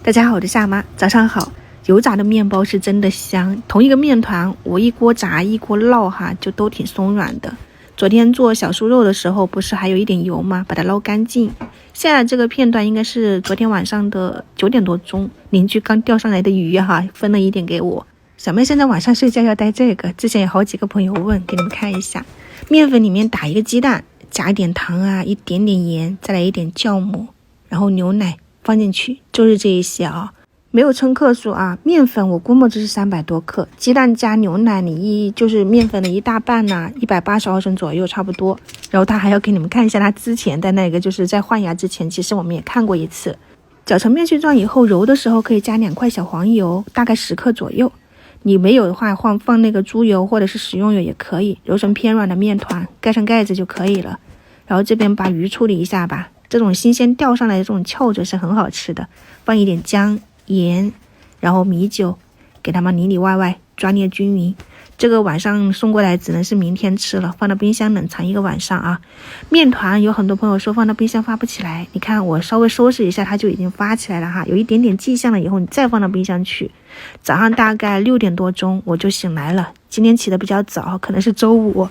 大家好，我是夏妈，早上好。油炸的面包是真的香，同一个面团我一锅炸一锅烙哈，就都挺松软的。昨天做小酥肉的时候不是还有一点油吗？把它捞干净。现在这个片段应该是昨天晚上的9点多钟，邻居刚钓上来的鱼哈，分了一点给我。小妹现在晚上睡觉要带这个，之前有好几个朋友问，给你们看一下。面粉里面打一个鸡蛋，加一点糖啊，一点点盐，再来一点酵母，然后牛奶放进去，就是这一些啊，没有称克数啊。面粉我估摸着是300多克，鸡蛋加牛奶就是面粉的1大半呐，180毫升左右差不多。然后他还要给你们看一下他之前的那个，就是在换牙之前，其实我们也看过一次。搅成面絮状以后，揉的时候可以加2块小黄油，大概10克左右。你没有的话放那个猪油或者是食用油也可以，揉成偏软的面团，盖上盖子就可以了。然后这边把鱼处理一下吧，这种新鲜钓上来的这种翘嘴是很好吃的，放一点姜、盐，然后米酒，给它们里里外外抓捏均匀。这个晚上送过来只能是明天吃了，放到冰箱冷藏1个晚上啊。面团有很多朋友说放到冰箱发不起来，你看我稍微收拾一下它就已经发起来了哈，有一点点迹象了以后你再放到冰箱去。早上大概6点多钟我就醒来了，今天起得比较早，可能是周五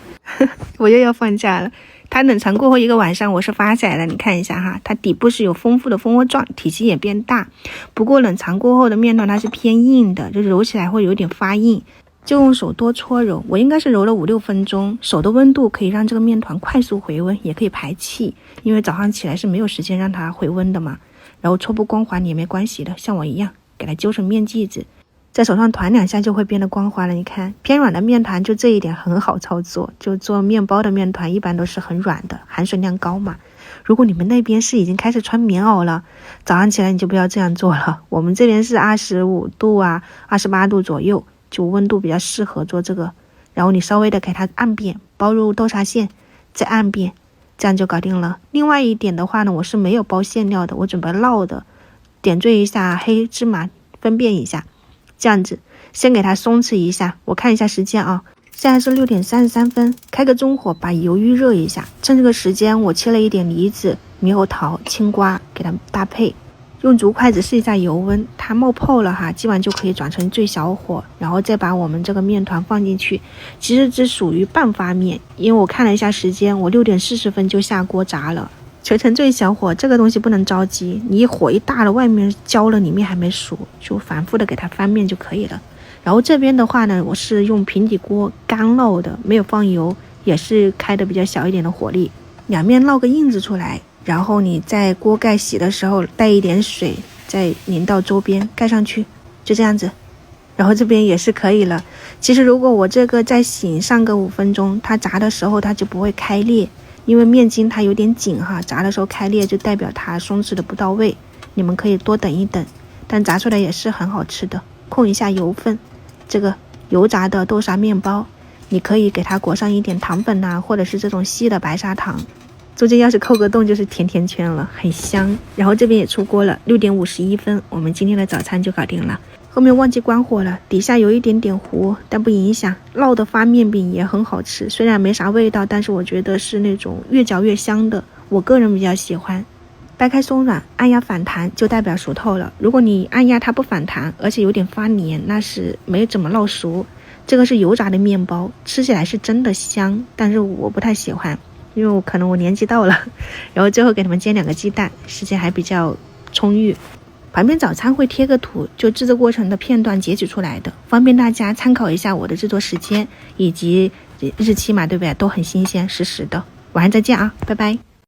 我又要放假了。它冷藏过后1个晚上我是发起来了，你看一下哈，它底部是有丰富的蜂窝状，体积也变大。不过冷藏过后的面团它是偏硬的，就揉起来会有点发硬，就用手多搓揉。我应该是揉了5-6分钟，手的温度可以让这个面团快速回温，也可以排气，因为早上起来是没有时间让它回温的嘛。然后搓不光滑你也没关系的，像我一样给它揪成面剂子，在手上团2下就会变得光滑了。你看偏软的面团就这一点很好操作，就做面包的面团一般都是很软的，含水量高嘛。如果你们那边是已经开始穿棉袄了，早上起来你就不要这样做了。我们这边是25度啊28度左右，就温度比较适合做这个。然后你稍微的给它按扁，包入豆沙馅，再按扁，这样就搞定了。另外一点的话呢，我是没有包馅料的，我准备烙的，点缀一下黑芝麻，分辨一下，这样子先给它松弛一下。我看一下时间啊，现在是6点33分，开个中火把油预热一下。趁这个时间我切了一点梨子、猕猴桃、青瓜给它搭配，用竹筷子试一下油温，它冒泡了哈，基本上就可以转成最小火，然后再把我们这个面团放进去。其实只属于半发面，因为我看了一下时间，我6点40分就下锅炸了。调成最小火，这个东西不能着急，你火一大了，外面焦了，里面还没熟，就反复的给它翻面就可以了。然后这边的话呢，我是用平底锅干烙的，没有放油，也是开的比较小一点的火力，两面烙个印子出来，然后你在锅盖洗的时候带一点水，再淋到周边，盖上去，就这样子。然后这边也是可以了。其实如果我这个再醒上个5分钟，它炸的时候它就不会开裂，因为面筋它有点紧哈，炸的时候开裂就代表它松弛的不到位，你们可以多等一等，但炸出来也是很好吃的。控一下油分，这个油炸的豆沙面包，你可以给它裹上一点糖粉啊，或者是这种稀的白砂糖，中间要是扣个洞就是甜甜圈了，很香。然后这边也出锅了，6点51分，我们今天的早餐就搞定了。后面忘记关火了，底下有一点点糊，但不影响。烙的发面饼也很好吃，虽然没啥味道，但是我觉得是那种越嚼越香的，我个人比较喜欢。掰开松软，按压反弹就代表熟透了。如果你按压它不反弹，而且有点发黏，那是没怎么烙熟。这个是油炸的面包，吃起来是真的香，但是我不太喜欢，因为可能我年纪到了。然后最后给你们煎2个鸡蛋，时间还比较充裕。旁边早餐会贴个图，就制作过程的片段截取出来的，方便大家参考一下我的制作时间以及日期嘛，对不对？都很新鲜实时的。晚上再见啊，拜拜。